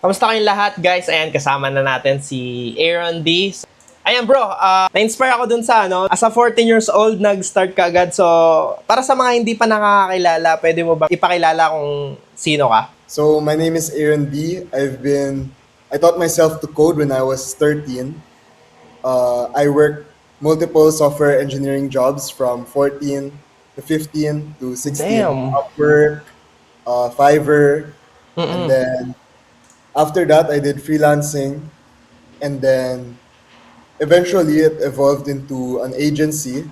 Kamusta kayong lahat, guys? Ayan, kasama na natin si Aaron D. Ayan bro, na-inspire ako dun sa as a 14 years old, nag-start ka agad. So, para sa mga hindi pa nakakakilala, pwede mo ba ipakilala kung sino ka? So my name is Aaron D. I taught myself to code when I was 13. I worked multiple software engineering jobs from 14 to 15 to 16. Damn. Upwork, Fiverr, and Mm-mm. then after that I did freelancing, and then eventually it evolved into an agency.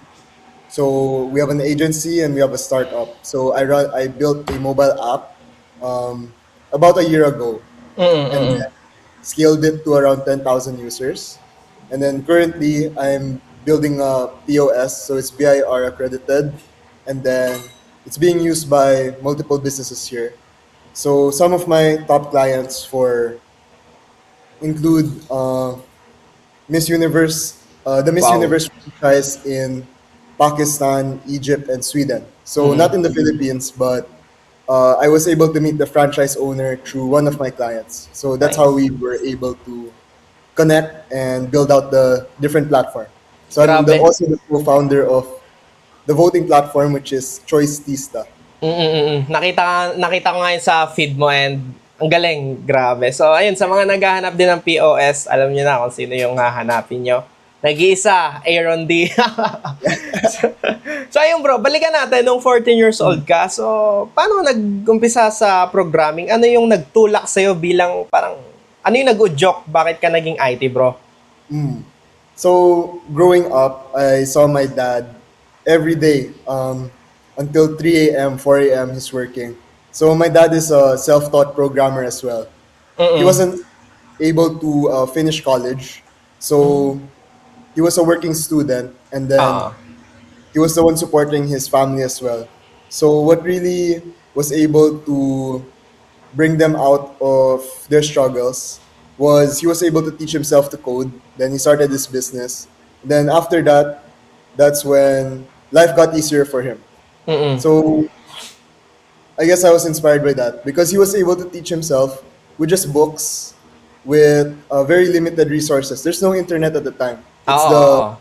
So we have an agency and we have a startup. So I built a mobile app about a year ago, and Mm-mm. then scaled it to around 10,000 users. And then currently I'm building a POS, so it's BIR accredited, and then it's being used by multiple businesses here. So some of my top clients for include Miss Universe, the Miss Wow. Universe franchise in Pakistan, Egypt, and Sweden. So Mm-mm. not in the Philippines, but I was able to meet the franchise owner through one of my clients. So that's how Nice. we were able to connect and build out the different platform. So Grabe. also the co-founder of the voting platform, which is Choice Tista. Nakita ko nga yun sa feed mo and ang galing, grabe. So, ayun, sa mga naghahanap din ng POS, alam niyo na kung sino yung hahanapin nyo. Nag-iisa, Aaron D. so, ayun bro, balikan natin nung 14 years old ka. So, paano nag-umpisa sa programming? Ano yung nagtulak sa'yo bilang parang, ano yung nag-udyok? Bakit ka naging IT bro? Mm. So growing up, I saw my dad every day until 3 a.m., 4 a.m. He's working. So my dad is a self-taught programmer as well. He Mm-mm. wasn't able to finish college, so he was a working student, and then Ah. he was the one supporting his family as well. So what really was able to bring them out of their struggles was he was able to teach himself to code. Then he started this business. Then after that, that's when life got easier for him. Mm-mm. So I guess I was inspired by that because he was able to teach himself with just books, with very limited resources. There's no internet at the time. It's Oo, the oo. like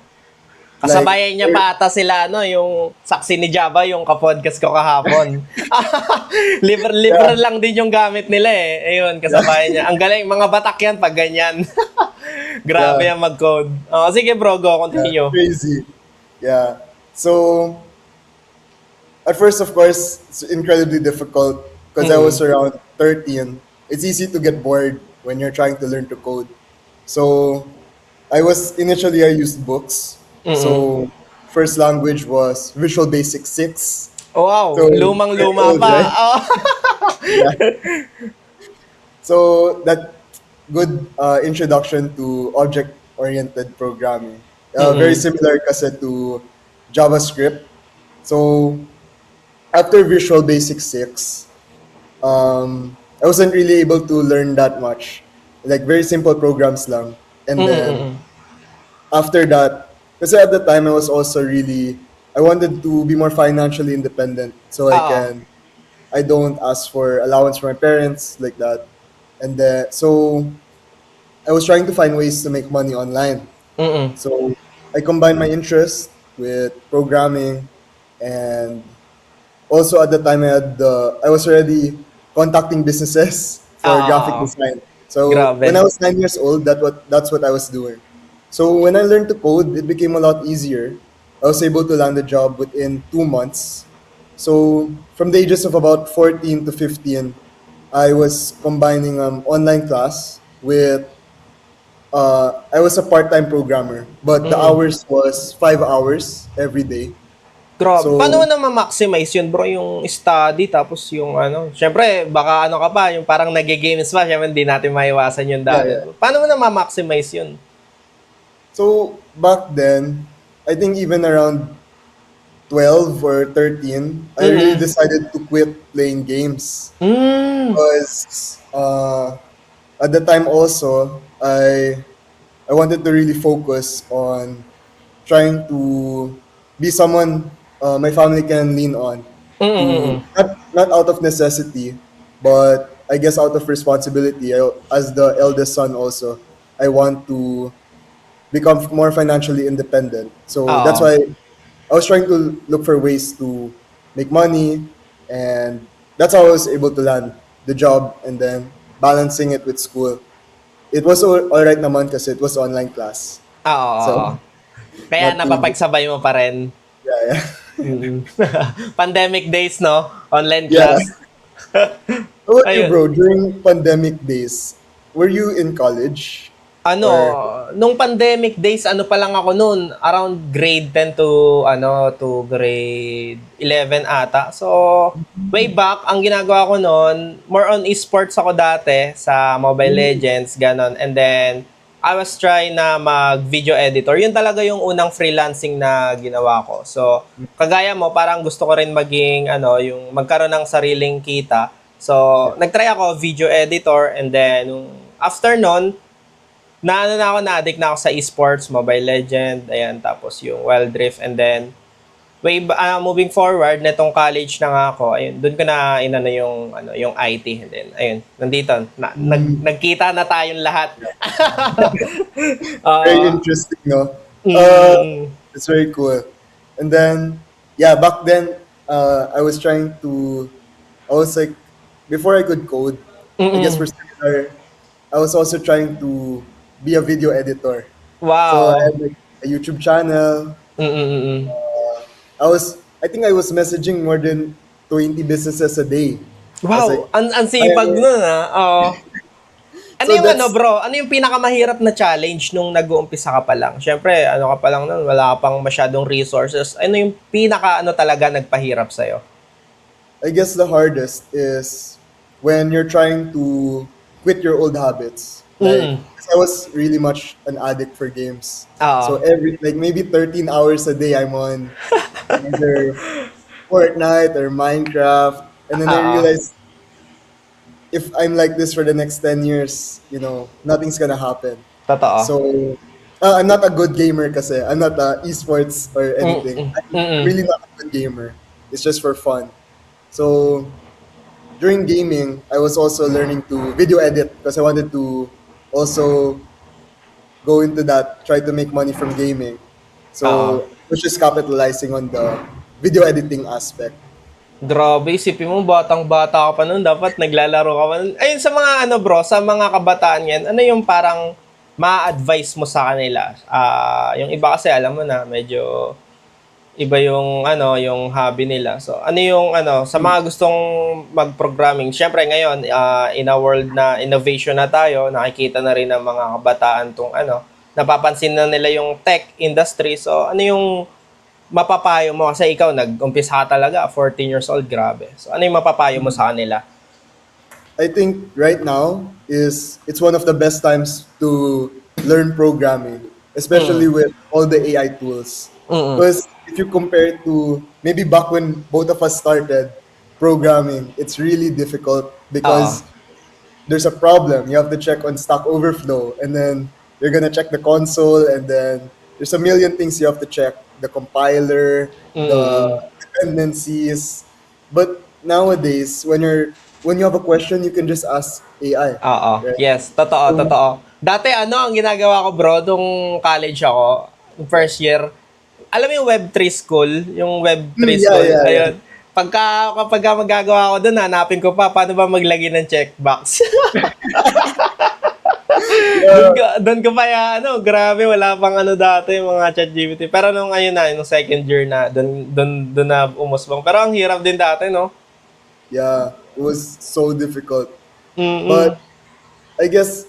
Kasabayan niya pa ata sila, yung saksi ni Java, yung kapodcast ko kahapon. libre, yeah, libre lang din yung gamit nila eh. Ayun, kasabayan niya. Ang galing, mga batak yan pag ganyan. Grabe yeah, yan mag-code. Sige bro, go, yeah, continue. crazy. Yeah. So at first, of course, it's incredibly difficult because I was Mm-mm. around 13. It's easy to get bored when you're trying to learn to code. So I used books. Mm-mm. So first language was Visual Basic 6. Wow, So very lumang-luma old, pa. right? Oh. Yeah. So that good introduction to object-oriented programming. Very Mm-mm. similar kasi to JavaScript. So after Visual Basic 6, I wasn't really able to learn that much. Like very simple programs lang. And then Mm-mm. after that, kasi at the time I wanted to be more financially independent so Oo. I don't ask for allowance from my parents like that. And then, so I was trying to find ways to make money online. Mm-mm. So I combined my interest with programming, and also at the time I was already contacting businesses for graphic Oo. design. So when I Grabe. was 9 years old, that's what I was doing. So when I learned to code, it became a lot easier. I was able to land a job within 2 months. So from the ages of about 14 to 15, I was combining online class with I was a part-time programmer, but the Mm-mm. hours was 5 hours every day. Grabe. Paano mo So na ma-maximize yun, bro? Yung study, tapos yung Siyempre, baka ka pa, yung parang nag-games pa. Siyempre, hindi natin maiwasan yung yeah, dami. yeah. Paano mo na ma-maximize yun? So back then, I think even around 12 or 13, I really Mm-mm. decided to quit playing games Mm. because at the time also I wanted to really focus on trying to be someone my family can lean on, to Mm-mm. not out of necessity, but I guess out of responsibility, as the eldest son also, I want to become more financially independent. So that's Oo. why I was trying to look for ways to make money, and that's how I was able to land the job and then balancing it with school. It was all right naman kasi it was online class. Oo, So oo. Kaya not too napapagsabay mo pa rin. yeah, yeah. Mm. Pandemic days, no? Online Yeah. class. How about you, Ayun. bro? During pandemic days, were you in college Ano, or nung pandemic days, ano pa lang ako noon, around grade 10 to grade 11 ata. So, way back, ang ginagawa ko noon, more on esports ako dati sa Mobile Legends, ganon. And then, I was trying na mag-video editor. Yun talaga yung unang freelancing na ginawa ko. So, kagaya mo, parang gusto ko rin maging, yung magkaroon ng sariling kita. So, yeah? nagtry ako video editor and then, after nun, na-addict na ako sa esports, Mobile Legend, ayan, tapos yung Wild Rift, and then, moving forward, netong college na nga ako, ayun, doon ko na inano yung IT, and then, ayun, nandito, nagkita na tayong lahat. Very Uh, interesting, no? mm, It's very cool. And then, yeah, back then, I was like, before I could code, I guess mm, for similar, I was also trying to be a video editor. So I wow. had like a YouTube channel. Mm, mm, mm. I think I was messaging more than 20 businesses a day. I was like, Wow, ang sipag nun, ah. Oo. Ano so yung that's ano yung pinakamahirap na challenge nung nag-uumpisa ka pa lang? Siyempre, ano ka pa lang nun, wala ka pang masyadong resources. Ano yung talaga nagpahirap sa'yo? I guess the hardest is when you're trying to quit your old habits. Like, Mm. 'cause I was really much an addict for games. Oo. So like maybe 13 hours a day I'm on either Fortnite or Minecraft. And then I Oo. realized if I'm like this for the next 10 years, nothing's gonna happen. Totoo. So, I'm not a good gamer kasi. I'm not esports or Mm, anything. mm, I'm mm. really not a good gamer. It's just for fun. So, during gaming, I was also learning to video edit because I wanted to also go into that, try to make money from gaming. Oo. So, was just capitalizing on the video editing aspect. Grabe, isipin mo, batang-bata ka pa nun, dapat naglalaro ka pa nun. Ayun, sa mga bro, sa mga kabataan yan, ano yung parang ma-advise mo sa kanila? Yung iba kasi, alam mo na, medyo iba yung yung hobby nila. So ano yung sa mga gustong mag-programming. Syempre ngayon in a world na innovation na tayo, nakikita na rin ng mga kabataan tong napapansin na nila yung tech industry. So ano yung mapapayo mo kasi ikaw nag-umpisa ka talaga 14 years old, grabe. So ano yung mapapayo mo sa kanila? I think right now it's one of the best times to learn programming, especially Mm. with all the AI tools. Mm. Because if you compare it to maybe back when both of us started programming, it's really difficult Oo. because there's a problem. You have to check on Stack Overflow, and then you're gonna check the console, and then there's a million things you have to check: the compiler, the Mm. dependencies. But nowadays, when you have a question, you can just ask AI, Oo. right? Yes, totoo, So, totoo. Dati ang ginagawa ko bro, nung college ako, yung first year, alam mo yung Web3 school? Yung Web3 yeah, school? yeah, yeah. Ayun. Kapag magagawa ko doon, hanapin ko pa paano ba maglagay ng checkbox. doon ko pa grabe, wala pang dati, mga ChatGPT. Pero nung ayun na, nung second year na, doon na umusbong. Pero ang hirap din dati, no? Yeah, it was so difficult. Mm-mm. But I guess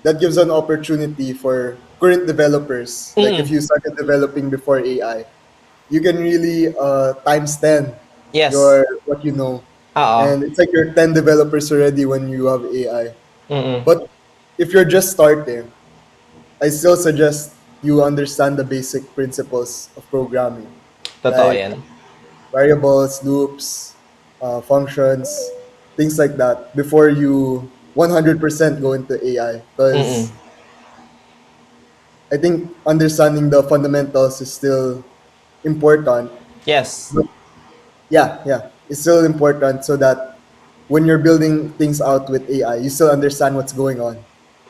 that gives an opportunity for current developers. Like if Mm. you started developing before AI, you can really times 10 Yes. your what you know. Oo. And it's like you're 10 developers already when you have AI. Mm-mm. But if you're just starting, I still suggest you understand the basic principles of programming, Totoo like yan. variables, loops, functions, things like that, before you 100% go into AI. Mm-mm. Because I think understanding the fundamentals is still important. Yes. But yeah, yeah, it's still important so that when you're building things out with AI, you still understand what's going on.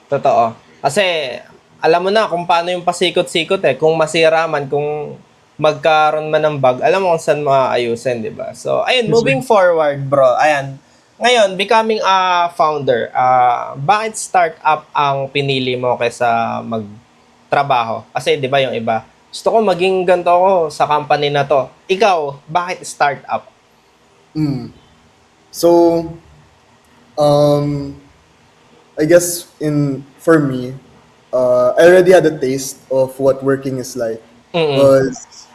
Totoo. Kasi, alam mo na kung paano yung pasikot-sikot eh. Kung masira man, kung magkaroon man ng bug, alam mo kung saan maayusin, di ba? So, ayun, moving forward, bro. Ayan. Ngayon, becoming a founder, bakit startup ang pinili mo kaysa magtrabaho? Kasi, di ba, yung iba, gusto ko maging ganito ako sa company na to. Ikaw, bakit startup? So, um, I guess for me, I already had a taste of what working is like. Because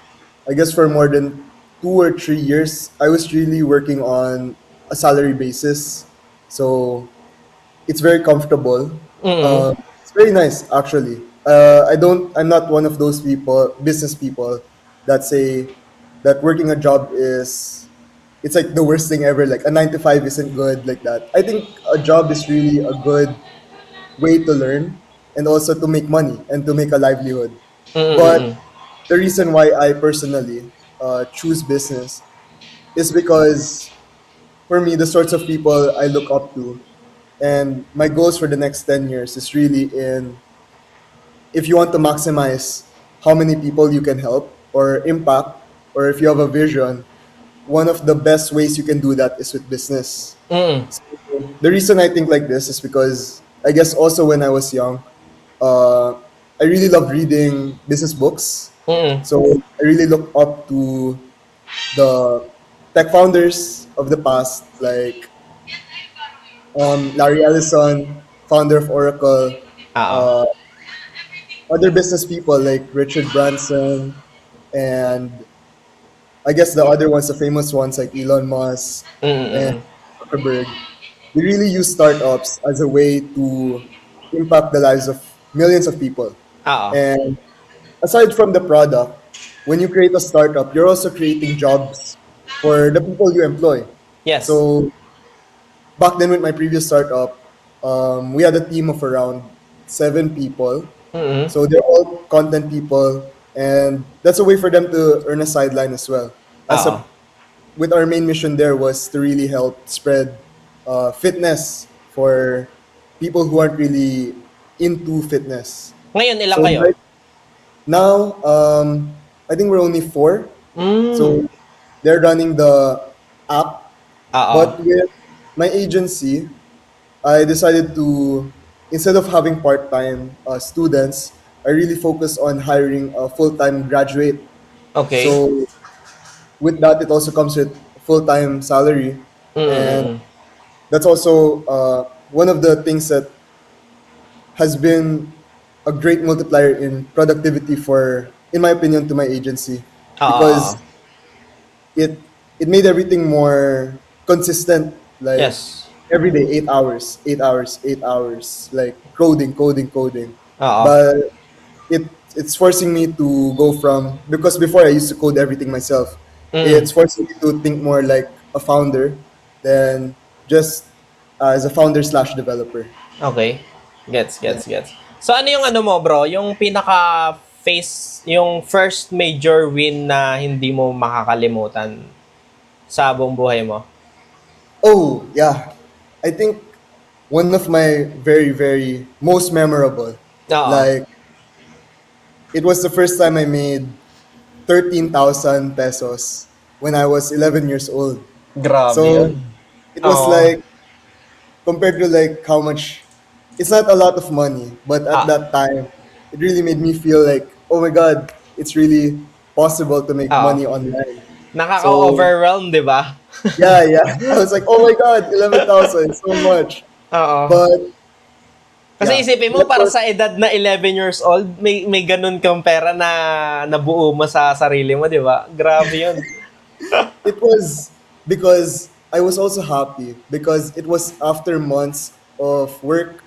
I guess for more than 2 or 3 years, I was really working on a salary basis. So it's very comfortable. It's very nice actually. I'm not one of those business people that say that working a job it's like the worst thing ever. Like a 9 to 5 isn't good like that. I think a job is really a good way to learn and also to make money and to make a livelihood. But the reason why I personally choose business is because for me, the sorts of people I look up to and my goals for the next 10 years is really in if you want to maximize how many people you can help or impact, or if you have a vision, one of the best ways you can do that is with business. So, the reason I think like this is because I guess also when I was young, I really loved reading business books. So I really look up to the tech founders of the past, like Larry Ellison, founder of Oracle, Oo. uh, other business people like Richard Branson, and I guess the other ones, the famous ones like Elon Musk and Zuckerberg. They really use startups as a way to impact the lives of millions of people. Oo. And aside from the product, when you create a startup, you're also creating jobs for the people you employ. Yes. So back then with my previous startup, we had a team of around 7 people. So they're all content people, and that's a way for them to earn a sideline as well. As Oo. a with our main mission there was to really help spread fitness for people who aren't really into fitness. Ngayon, ilang So kayo? right now, I think we're only 4. So they're running the app, Oo. but with my agency, I decided to instead of having part-time students, I really focus on hiring a full-time graduate. Okay. So with that, it also comes with full-time salary, and that's also one of the things that has been a great multiplier in productivity in my opinion, to my agency, Oo. because it it made everything more consistent. Like Yes. every day, 8 hours, 8 hours, 8 hours, like coding. Oo. But it's forcing me to go from because before I used to code everything myself. It's forcing me to think more like a founder than just as a founder slash developer. Okay. Gets, Yeah. gets, gets. So, ano yung ano mo, bro? Yung yung first major win na hindi mo makakalimutan sa buong buhay mo? Oh yeah, I think one of my very most memorable, Oo. like it was the first time I made 13,000 pesos when I was 11 years old. Grabe So yun. it was Oo. like compared to like how much it's not a lot of money, but at Ah, that time it really made me feel like, oh my god, it's really possible to make oo. money online. So Nakaka-overwhelm, di ba? yeah. I was like, oh my god, 11,000, so much. Oo. But Kasi yeah, isipin mo, that para was sa edad na 11 years old, may ganun kang pera na nabuo mo sa sarili mo, di ba? Grabe yun. it was because I was also happy because it was after months of work.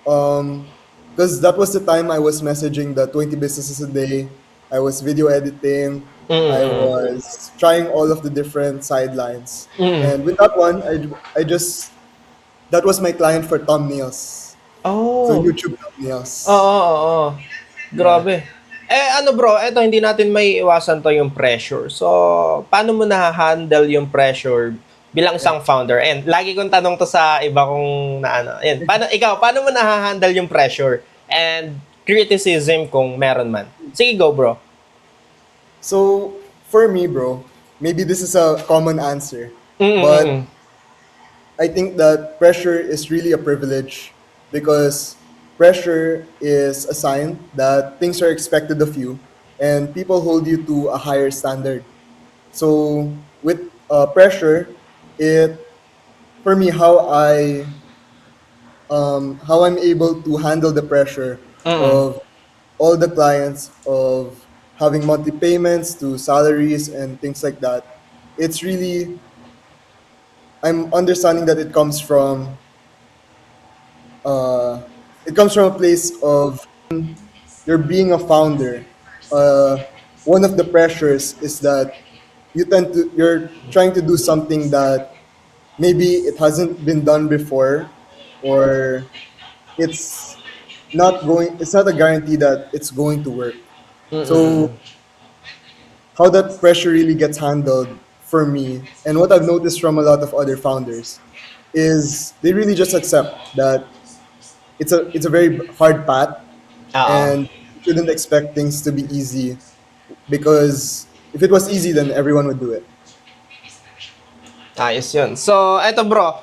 Because that was the time I was messaging the 20 businesses a day. I was video editing. I was trying all of the different sidelines. And with that one, I just, that was my client for thumbnails. So Oh. YouTube thumbnails. Oo. Yeah. Grabe. Eh, ano bro, eto, hindi natin may iwasan to yung pressure. So, paano mo na-handle yung pressure bilang isang founder. And lagi kong tanong to sa iba kong na ano. Ayan, paano mo na-handle yung pressure and criticism kung meron man? Sige, go bro. So for me, bro, maybe this is a common answer, but Mm-mm. I think that pressure is really a privilege because pressure is a sign that things are expected of you and people hold you to a higher standard. So with pressure, it for me how I'm able to handle the pressure Mm-mm. of all the clients of having monthly payments to salaries and things like that. It's really I'm understanding that uh, it comes from a place of you're being a founder. One of the pressures is that you're trying to do something that maybe it hasn't been done before, or it's it's not a guarantee that it's going to work. So Mm-mm. how that pressure really gets handled for me and what I've noticed from a lot of other founders is they really just accept that it's a very hard path Oo. and you shouldn't expect things to be easy because if it was easy then everyone would do it. Ayos yun. So, eto bro,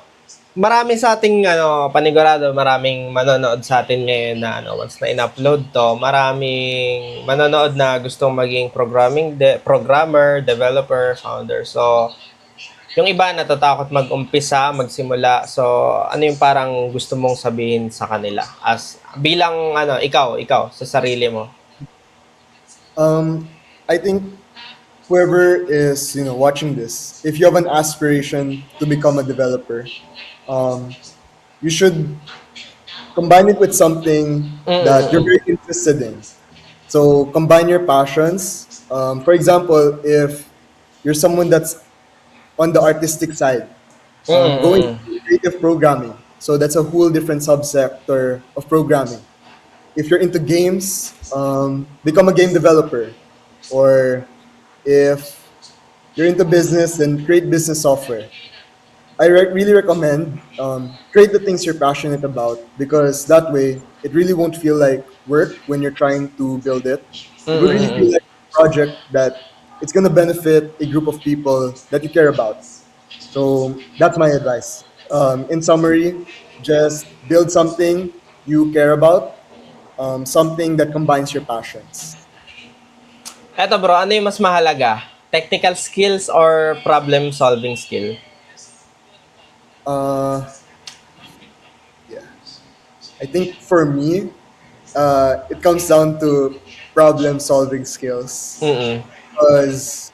marami sa ating panigurado, maraming manonood sa atin ngayon na once na in-upload to, maraming manonood na gustong maging programmer, developer, founder. So, yung iba natatakot mag-umpisa, magsimula. So, ano yung parang gusto mong sabihin sa kanila as bilang ikaw sa sarili mo? I think whoever is watching this, if you have an aspiration to become a developer, um, you should combine it with something that you're Mm-mm. very interested in. So combine your passions. For example, if you're someone that's on the artistic side, going Mm-mm. to creative programming. So that's a whole different subsector of programming. If you're into games, become a game developer. Or if you're into business, then create business software. Really recommend create the things you're passionate about because that way it really won't feel like work when you're trying to build it. It would really feel Mm-mm. like a project that it's going to benefit a group of people that you care about. So that's my advice. In summary, just build something you care about, something that combines your passions. Eto bro, ano yung mas mahalaga? Technical skills or problem solving skill? Uh, yeah, I think for me, it comes down to problem solving skills Mm-mm. because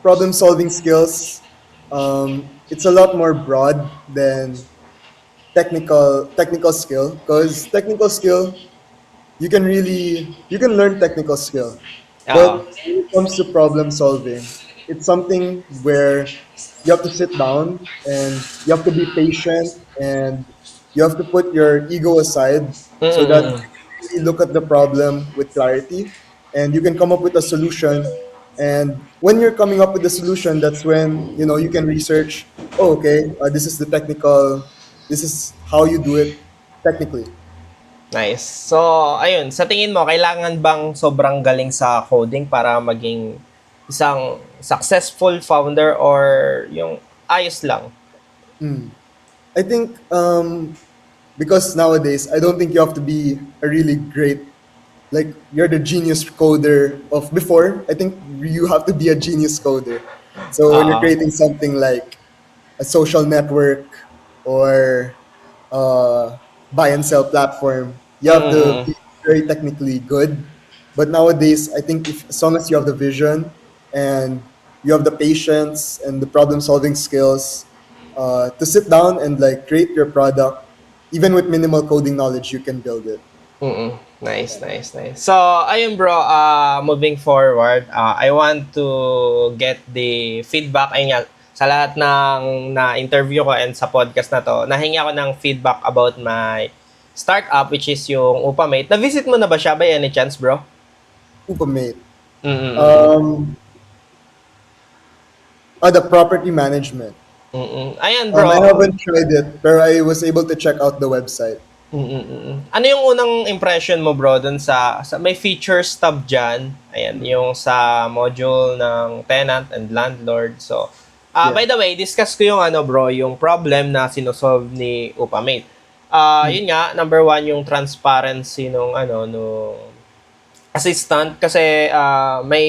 problem solving skills it's a lot more broad than technical skill because technical skill you can learn technical skill, Oo. but when it comes to problem solving, it's something where you have to sit down and you have to be patient and you have to put your ego aside so that Mm-mm. you can really look at the problem with clarity and you can come up with a solution. And when you're coming up with the solution, that's when you can research, oh, okay, this is how you do it technically. Nice. So, ayun, sa tingin mo, kailangan bang sobrang galing sa coding para maging isang successful founder or yung ayos lang? I think because nowadays I don't think you have to be a really great, like you're the genius coder of before. I think you have to be a genius coder. So when you're Oo. creating something like a social network or buy and sell platform, you have to Mm-mm. be very technically good. But nowadays, I think if as long as you have the vision and you have the patience and the problem solving skills to sit down and like create your product, even with minimal coding knowledge, you can build it. Mm-mm. Nice, nice, nice. So, ayun bro, moving forward, I want to get the feedback, ayun nga, sa lahat ng na-interview ko and sa podcast na to, nahingi ako ng feedback about my startup, which is yung Upamate. Na-visit mo na ba siya by any chance, bro? Upamate. Mm-mm. Um, The property management. Ayan, bro. I haven't tried it, pero I was able to check out the website. Ano yung unang impression mo, bro, dun sa may features tab dyan? Ayan, yung sa module ng tenant and landlord. So, Yeah. by the way, discuss ko yung ano, bro, yung problem na sinosolve ni Upamate. Yun nga, number one, yung transparency nung ano, nung assistant kasi may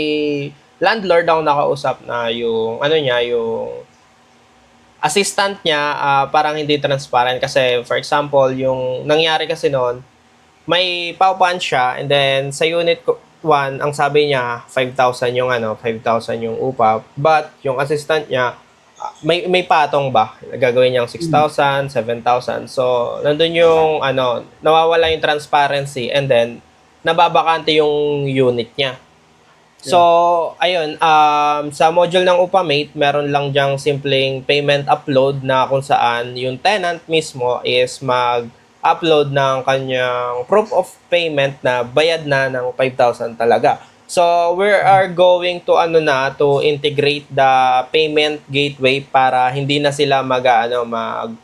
landlord ako nakausap na yung ano niya, yung assistant niya parang hindi transparent kasi for example, yung nangyari kasi noon, may paupuan siya and then sa unit 1, ang sabi niya 5,000 yung ano, 5,000 yung upa, but yung assistant niya may patong ba? Gagawin niyang 6,000, 7,000. So, nandun yung ano, nawawala yung transparency and then nababakante yung unit niya. So, ayun, sa module ng Upamate, meron lang diyang simpleng payment upload na kung saan yung tenant mismo is mag-upload ng kanyang proof of payment na bayad na ng 5,000 talaga. So, we are going to to integrate the payment gateway para hindi na sila mag-upload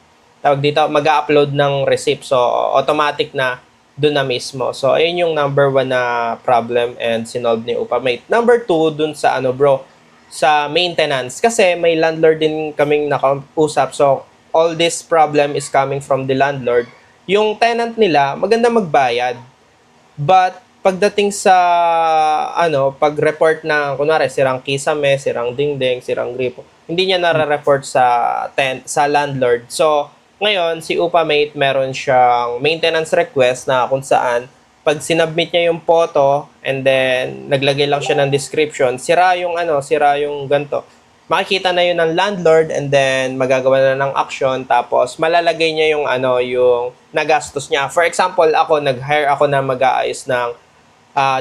ng receipt. So, automatic na doon na mismo. So, ayun yung number 1 na problem and sinolve ni Upamate. Number 2, dun sa bro, sa maintenance. Kasi may landlord din kaming nakausap. So, all this problem is coming from the landlord. Yung tenant nila, maganda magbayad. But, pagdating sa, pag-report ng, kunwari, sirang kisame, sirang dingding, sirang gripo, hindi niya nare-report sa landlord. So, ngayon, si Upamate, meron siyang maintenance request na kung saan, pag sinubmit niya yung photo, and then, naglagay lang siya ng description, sira yung ganto. Makikita na yun ng landlord, and then, magagawa na ng action, tapos, malalagay niya yung yung nagastos niya. For example, nag-hire ako na mag-aayos ng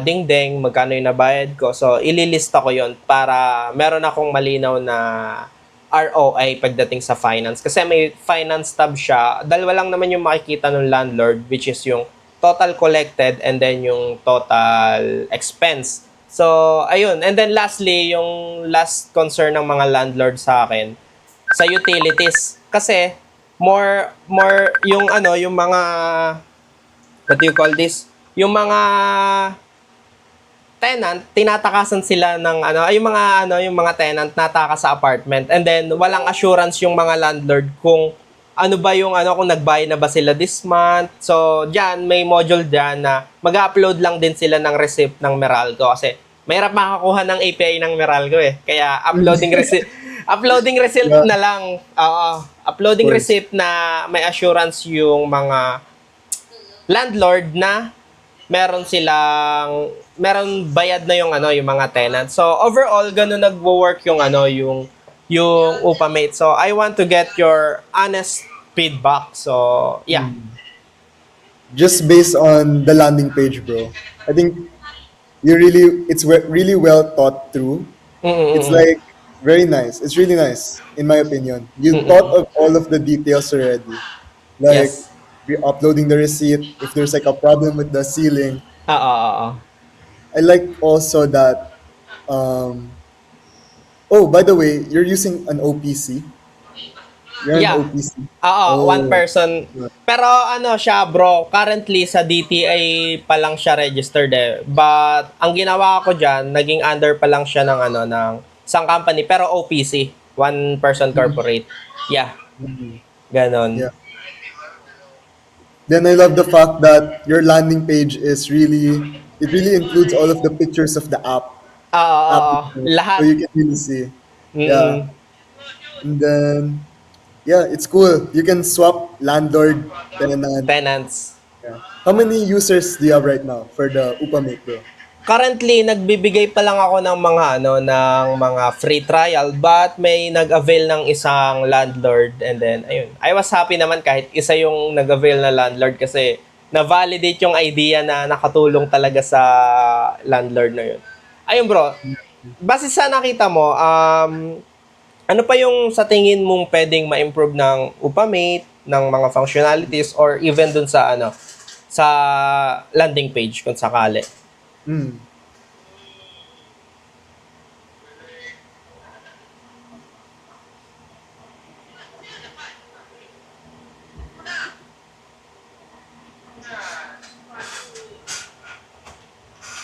dingding, magkano yung nabayad ko. So, ililista ko yon para meron akong malinaw na ROI pagdating sa finance. Kasi may finance tab siya. Dalawa lang naman yung makikita ng landlord, which is yung total collected and then yung total expense. So, ayun. And then lastly, yung last concern ng mga landlord sa akin, sa utilities. Kasi, more yung mga, what do you call this? Yung mga tenant, tinatakasan sila ng yung mga tenant natakas sa apartment and then walang assurance yung mga landlord kung ano ba yung kung nagbayad na ba sila this month. So, diyan may module diyan na mag-upload lang din sila ng receipt ng Meralco kasi mahirap makakuha ng API ng Meralco eh. Kaya uploading receipt Yeah. na lang. Uploading Of course. receipt na may assurance yung mga landlord na meron bayad na yung yung mga tenant. So overall ganun nagwo-work yung Upamate. So I want to get your honest feedback. So yeah. Just based on the landing page, bro, I think it's really well thought through. It's like very nice. It's really nice, in my opinion. You thought of all of the details already, like Yes. uploading the receipt. If there's like a problem with the ceiling, Oo. I like also that. Oh, by the way, you're using an OPC. You're an Yeah. OPC. One person. Pero siya bro, currently sa DTI pa lang siya registered eh. But ang ginawa ko diyan, naging under pa lang siya ng isang company pero OPC, one person corporate. Yeah. Ganon. Yeah. Then I love the fact that your landing page it really includes all of the pictures of the app itself, so Lahat. you can really see. Mm-mm. Yeah. And then, yeah, it's cool. You can swap landlord, tenant. Tenants. Yeah. How many users do you have right now for the Upamate, bro? Currently, nagbibigay pa lang ako ng mga free trial but may nag-avail ng isang landlord and then ayun. I was happy naman kahit isa yung nag-avail na landlord kasi na-validate yung idea na nakatulong talaga sa landlord na yun. Ayun bro, base sa nakita mo, ano pa yung sa tingin mong pwedeng ma-improve ng Upamate, ng mga functionalities or even dun sa sa landing page kung sakali?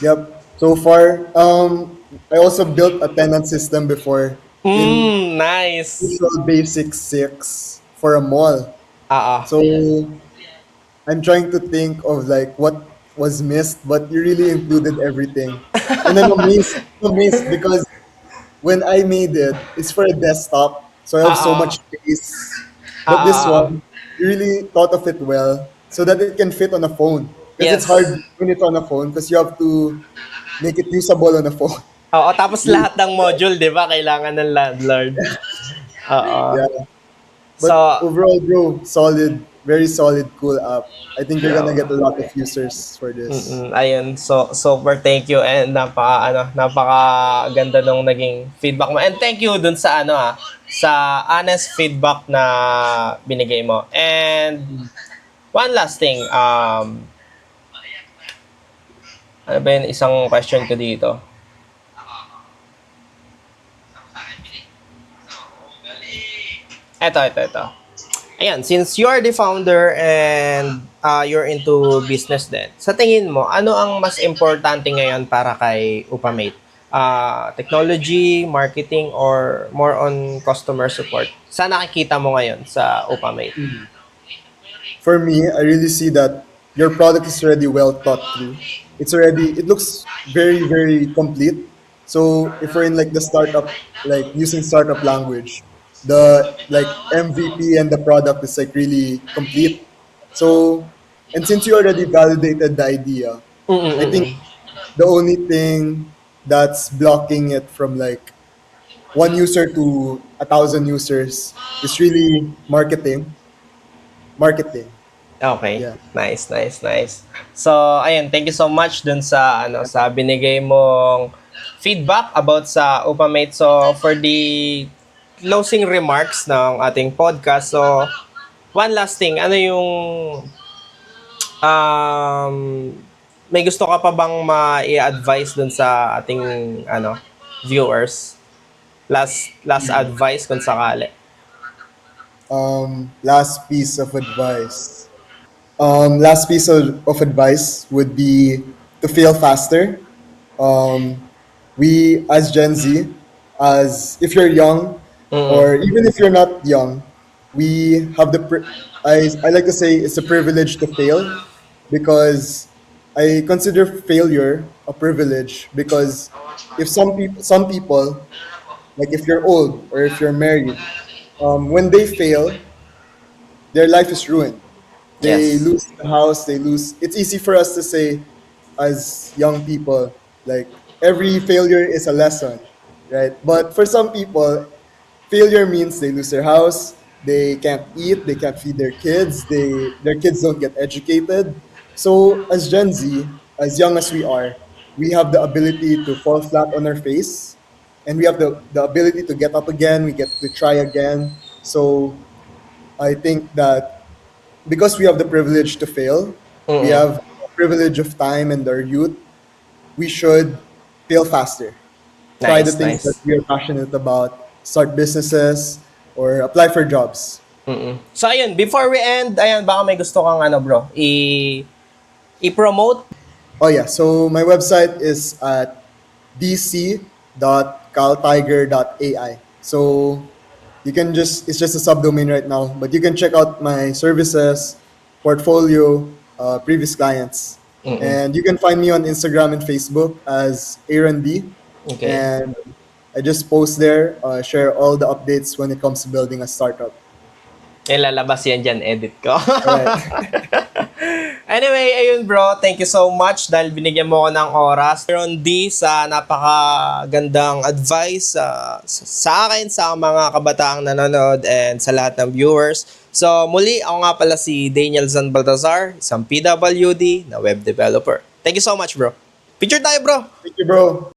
Yep. So far, I also built a tenant system before in Nice. Visual Basic 6 for a mall. Ah, So I'm trying to think of like what was missed, but you really included everything. And I'm amazed because when I made it, it's for a desktop, so I have so ah, much space. But this ah. one, you really thought of it well so that it can fit on a phone. Because it's hard Yes. when it's on a phone because you have to make it usable on a phone. Oo, tapos lahat ng module, di ba, kailangan ng landlord. Oo. Yeah. So, But overall, bro, solid, very solid, cool app. I think you're gonna get a lot of users for this. ayun. So, super thank you and napaka ganda nung naging feedback mo. And thank you dun sa sa honest feedback na binigay mo. And one last thing, ano ba yun, isang question ko dito? Ito. Ayan, since you are the founder and you're into business din, sa tingin mo, ano ang mas importante ngayon para kay Upamate? Technology, marketing, or more on customer support? Saan nakikita mo ngayon sa Upamate? For me, I really see that your product is already well thought through. It looks very, very complete. So if we're in like the startup, like using startup language, the like MVP and the product is like really complete. So, and since you already validated the idea, I think Mm-mm-mm. the only thing that's blocking it from like one user to 1,000 users is really marketing. Okay. Yeah. Nice. So, ayun, thank you so much dun sa sa binigay mong feedback about sa Upamate. So, for the closing remarks ng ating podcast. So, one last thing, ano yung um may gusto ka pa bang ma-i-advise dun sa ating viewers? Last advice kung sakali. Last piece of advice. Last piece of advice would be to fail faster. Um, we as Gen Z, as if you're young, Mm. or even if you're not young, we have I like to say it's a privilege to fail because I consider failure a privilege because if some people like if you're old or if you're married, when they fail, their life is ruined. They Yes. lose the house, they lose. It's easy for us to say, as young people, like every failure is a lesson, right? But for some people, failure means they lose their house, they can't eat, they can't feed their kids don't get educated. So as Gen Z, as young as we have the ability to fall flat on our face, and we have the ability to get up again, we get to try again. So I think that because we have the privilege to fail, we Mm. have a privilege of time and our youth, we should fail faster. Try the things that Nice. we are passionate about, start businesses, or apply for jobs. So ayun, before we end, ayun, baka may gusto kang bro, i-promote. Oh yeah, so my website is at dc.caltiger.ai. So you can it's just a subdomain right now, but you can check out my services, portfolio, previous clients. Mm-mm. And you can find me on Instagram and Facebook as Aaron D. Okay. And I just post there, share all the updates when it comes to building a startup. Lalabas yan dyan, edit ko. All right. Anyway, ayun bro, thank you so much dahil binigyan mo ko ng oras. Aaron D sa napakagandang advice sa akin, sa mga kabataang nanonood and sa lahat ng viewers. So muli, ako nga pala si Daniel Zan Baltazar, isang PWD na web developer. Thank you so much bro. Picture tayo bro! Thank you, bro.